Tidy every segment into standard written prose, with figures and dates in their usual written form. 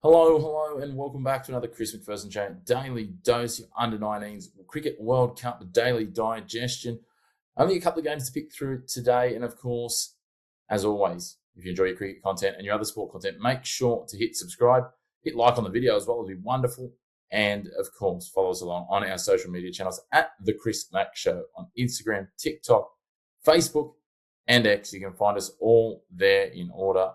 Hello, and welcome back to another Chris McPherson Show daily dose of under-19s Cricket World Cup daily digestion. Only a couple of games to pick through today, and of course, as always, if you enjoy your cricket content and your other sport content, make sure to hit subscribe, hit like on the video as well, it'll be wonderful, and of course, follow us along on our social media channels at The Chris Mac Show on Instagram, TikTok, Facebook, and X. You can find us all there in order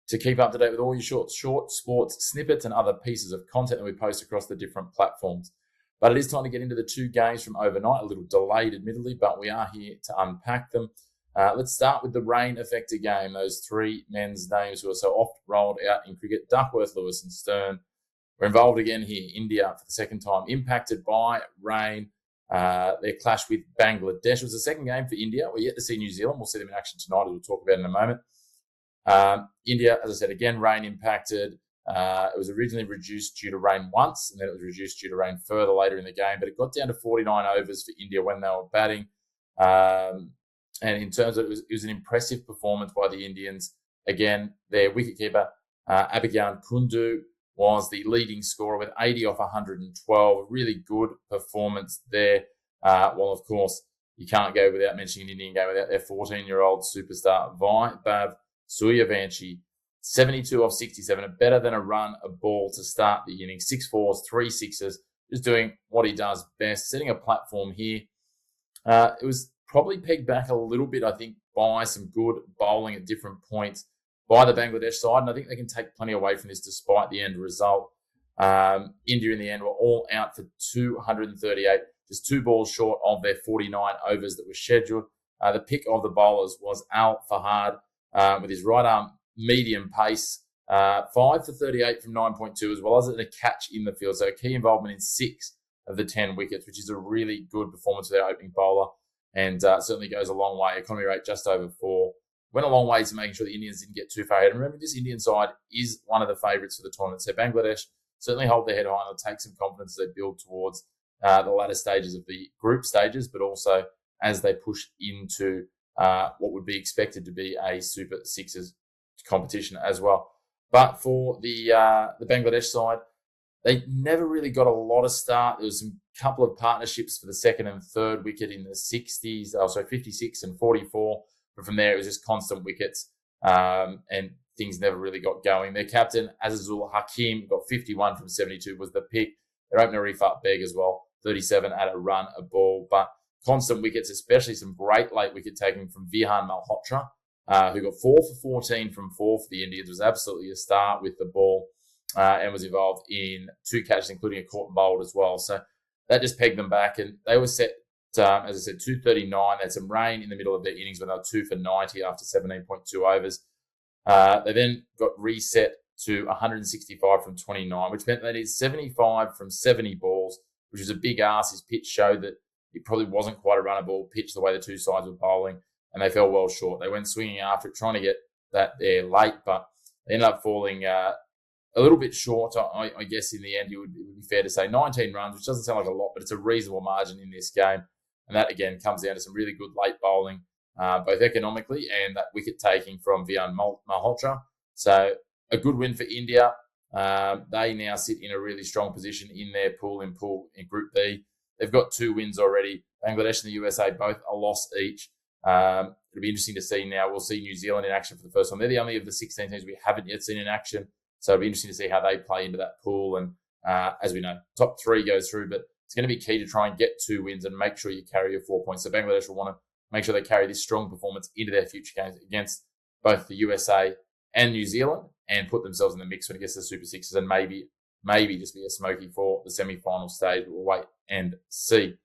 to keep up to date with all your short sports snippets and other pieces of content that we post across the different platforms. But it is time to get into the two games from overnight, a little delayed admittedly, but we are here to unpack them. Let's start with the rain-affected game, those three men's names who are so oft rolled out in cricket, Duckworth, Lewis and Stern. We're involved again here, India for the second time, impacted by rain. Their clash with Bangladesh. It was the second game for India. We're yet to see New Zealand. We'll see them in action tonight, as we'll talk about in a moment. India, as I said, again, rain impacted. It was originally reduced due to rain once, and then it was reduced due to rain further later in the game. But it got down to 49 overs for India when they were batting. And in terms of it was an impressive performance by the Indians. Again, their wicketkeeper, Abhigyan Kundu, was the leading scorer with 80 off 112. A really good performance there. Well, of course, you can't go without mentioning an Indian game without their 14-year-old superstar, Vaibhav Suryavanshi, 72 off 67, better than a run, a ball to start the inning. 6 fours, 3 sixes, just doing what he does best, setting a platform here. It was probably pegged back a little bit, I think, by some good bowling at different points by the Bangladesh side, and I think they can take plenty away from this despite the end result. India in the end were all out for 238, just 2 balls short of their 49 overs that were scheduled. The pick of the bowlers was Al Fahad, with his right arm medium pace, 5 for 38 from 9.2, as well as a catch in the field. So a key involvement in 6 of the 10 wickets, which is a really good performance for their opening bowler, and certainly goes a long way. Economy rate just over 4. Went a long way to making sure the Indians didn't get too far ahead. And remember, this Indian side is one of the favourites for the tournament. So Bangladesh certainly hold their head high and they'll take some confidence as they build towards the latter stages of the group stages, but also as they push into what would be expected to be a Super Sixes competition as well. But for the Bangladesh side, they never really got a lot of start. There was a couple of partnerships for the second and third wicket in the 60s, also 56 and 44. But from there, it was just constant wickets, and things never really got going. Their captain, Azizul Hakim, got 51 from 72, was the pick. Their opener, Rifat Beg, as well, 37 at a run, a ball. But constant wickets, especially some great late wicket taking from Vihan Malhotra, who got 4 for 14 from 4 for the Indians, was absolutely a star with the ball, and was involved in 2 catches, including a caught and bowled as well. So that just pegged them back, and they were set, as I said, 239. They had some rain in the middle of their innings when they were 2 for 90 after 17.2 overs. They then got reset to 165 from 29, which meant they needed 75 from 70 balls, which was a big ask. His pitch showed that it probably wasn't quite a runnable pitch the way the two sides were bowling, and they fell well short. They went swinging after it, trying to get that there late, but they ended up falling a little bit short. I guess in the end, it would be fair to say 19 runs, which doesn't sound like a lot, but it's a reasonable margin in this game. And that, again, comes down to some really good late bowling, both economically and that wicket taking from Vihan Malhotra. So a good win for India. They now sit in a really strong position in their pool in Group B. They've got 2 wins already. Bangladesh and the USA, both a loss each. It'll be interesting to see now. We'll see New Zealand in action for the first time. They're the only of the 16 teams we haven't yet seen in action. So it'll be interesting to see how they play into that pool. And as we know, top 3 goes through, but it's going to be key to try and get 2 wins and make sure you carry your 4 points. So Bangladesh will want to make sure they carry this strong performance into their future games against both the USA and New Zealand and put themselves in the mix when it gets to the Super Sixes and maybe just be a smoky for the semi-final stage. We'll wait and see.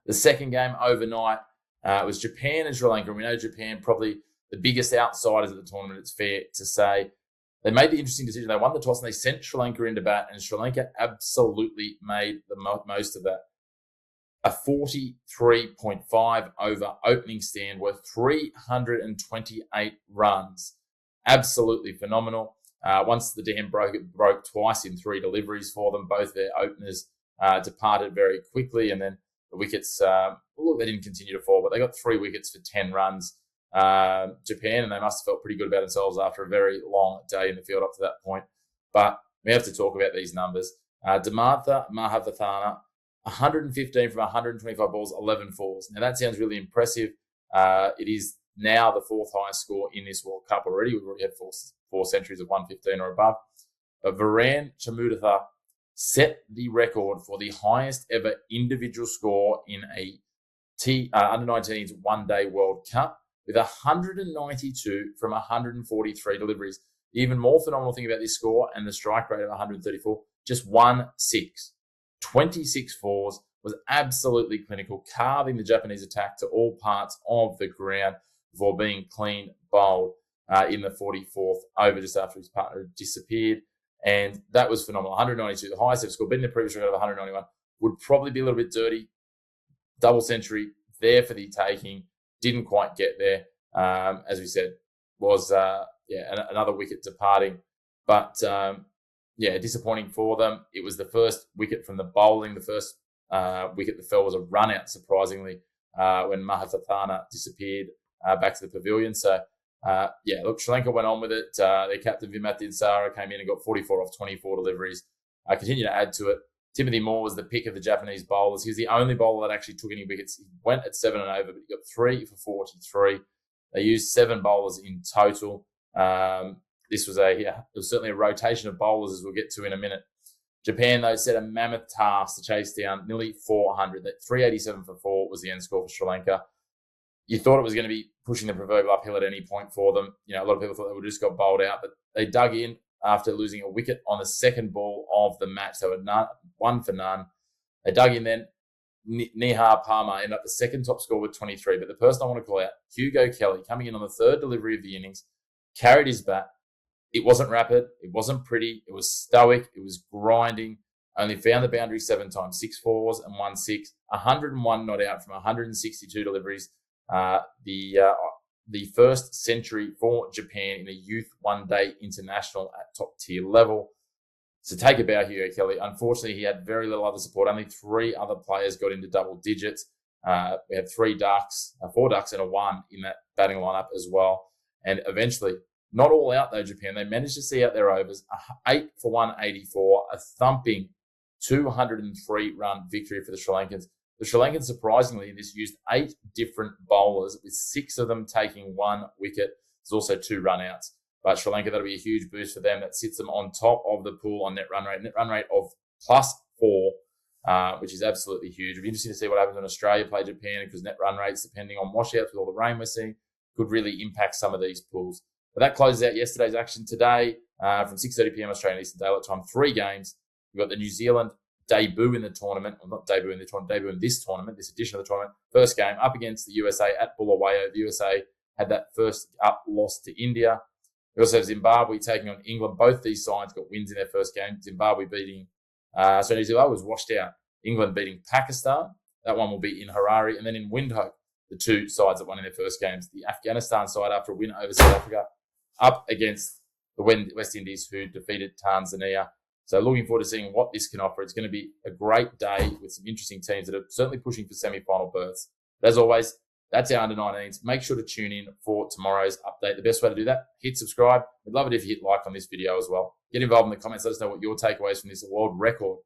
The second game overnight was Japan and Sri Lanka. And we know Japan probably the biggest outsiders at the tournament, it's fair to say. They made the interesting decision. They won the toss and they sent Sri Lanka into bat, and Sri Lanka absolutely made the most of that. A 43.5 over opening stand worth 328 runs. Absolutely phenomenal. Once the dam broke, it broke twice in 3 deliveries for them. Both their openers departed very quickly, and then the wickets, they didn't continue to fall, but they got 3 wickets for 10 runs. Japan, and they must have felt pretty good about themselves after a very long day in the field up to that point. but we have to talk about these numbers. Damartha Mahavathana, 115 from 125 balls, 11 fours. Now, that sounds really impressive. It is now the fourth highest score in this World Cup already. We've already had four centuries of 115 or above. But Viren Chamudatha set the record for the highest ever individual score in a under-19s one-day World Cup with 192 from 143 deliveries. The even more phenomenal thing about this score and the strike rate of 134, just 1-6. 26 fours, was absolutely clinical, carving the Japanese attack to all parts of the ground before being clean bowled in the 44th over just after his partner had disappeared. And that was phenomenal. 192, the highest ever score, beating the previous record of 191. Would probably be a little bit dirty. Double century there for the taking. Didn't quite get there. As we said, was another wicket departing. But disappointing for them. It was the first wicket from the bowling. The first wicket that fell was a run out, surprisingly, when Mahavathana disappeared back to the pavilion. So, Sri Lanka went on with it. Their captain, Vimath Sara, came in and got 44 off 24 deliveries. Continued to add to it. Timothy Moore was the pick of the Japanese bowlers. He was the only bowler that actually took any wickets. He went at 7 and over, but he got 3 for 43. They used 7 bowlers in total. This was it was certainly a rotation of bowlers, as we'll get to in a minute. Japan, though, set a mammoth task to chase down nearly 400. That 387 for 4 was the end score for Sri Lanka. You thought it was going to be pushing the proverbial uphill at any point for them. You know, a lot of people thought they would just got bowled out, but they dug in after losing a wicket on the second ball of the match. They were 1 for none. They dug in then. Nihar Palmer ended up the second top scorer with 23. But the person I want to call out, Hugo Kelly, coming in on the third delivery of the innings, carried his bat. It wasn't rapid. It wasn't pretty. It was stoic. It was grinding. Only found the boundary 7 times, 6 fours and 1 6. 101 not out from 162 deliveries. The first century for Japan in a youth one-day international at top-tier level. So take a bow, Hugo Kelly. Unfortunately, he had very little other support. Only 3 other players got into double digits. We had 4 ducks and a 1 in that batting lineup as well. And eventually, not all out though, Japan. They managed to see out their overs. 8 for 184, a thumping 203-run victory for the Sri Lankans. The Sri Lankans, surprisingly, this used 8 different bowlers, with 6 of them taking 1 wicket. There's also 2 run-outs. But Sri Lanka, that'll be a huge boost for them. That sits them on top of the pool on net run rate. Net run rate of +4, which is absolutely huge. It'll be interesting to see what happens when Australia play Japan, because net run rates, depending on washouts with all the rain we're seeing, could really impact some of these pools. But that closes out yesterday's action today from 6:30 p.m. Australian Eastern Daylight Time. 3 games. We've got the New Zealand debut in the tournament, or not debut in the tournament, debut in this tournament, this edition of the tournament. First game up against the USA at Bulawayo. The USA had that first up loss to India. We also have Zimbabwe taking on England. Both these sides got wins in their first game. Zimbabwe beating, New Zealand was washed out. England beating Pakistan. That one will be in Harare. And then in Windhoek, the 2 sides that won in their first games. The Afghanistan side, after a win over South Africa, up against the West Indies, who defeated Tanzania. So looking forward to seeing what this can offer. It's going to be a great day with some interesting teams that are certainly pushing for semi-final berths. But as always, that's our under-19s. Make sure to tune in for tomorrow's update. The best way to do that, hit subscribe. We'd love it if you hit like on this video as well. Get involved in the comments. Let us know what your takeaways from this world record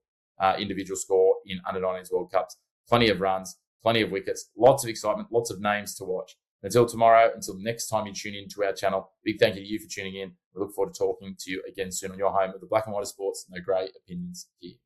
individual score in under-19s World Cups. Plenty of runs, plenty of wickets, lots of excitement, lots of names to watch. Until tomorrow, until next time you tune in to our channel, big thank you to you for tuning in. We look forward to talking to you again soon on your home with the Black and White of Sports. No grey opinions here.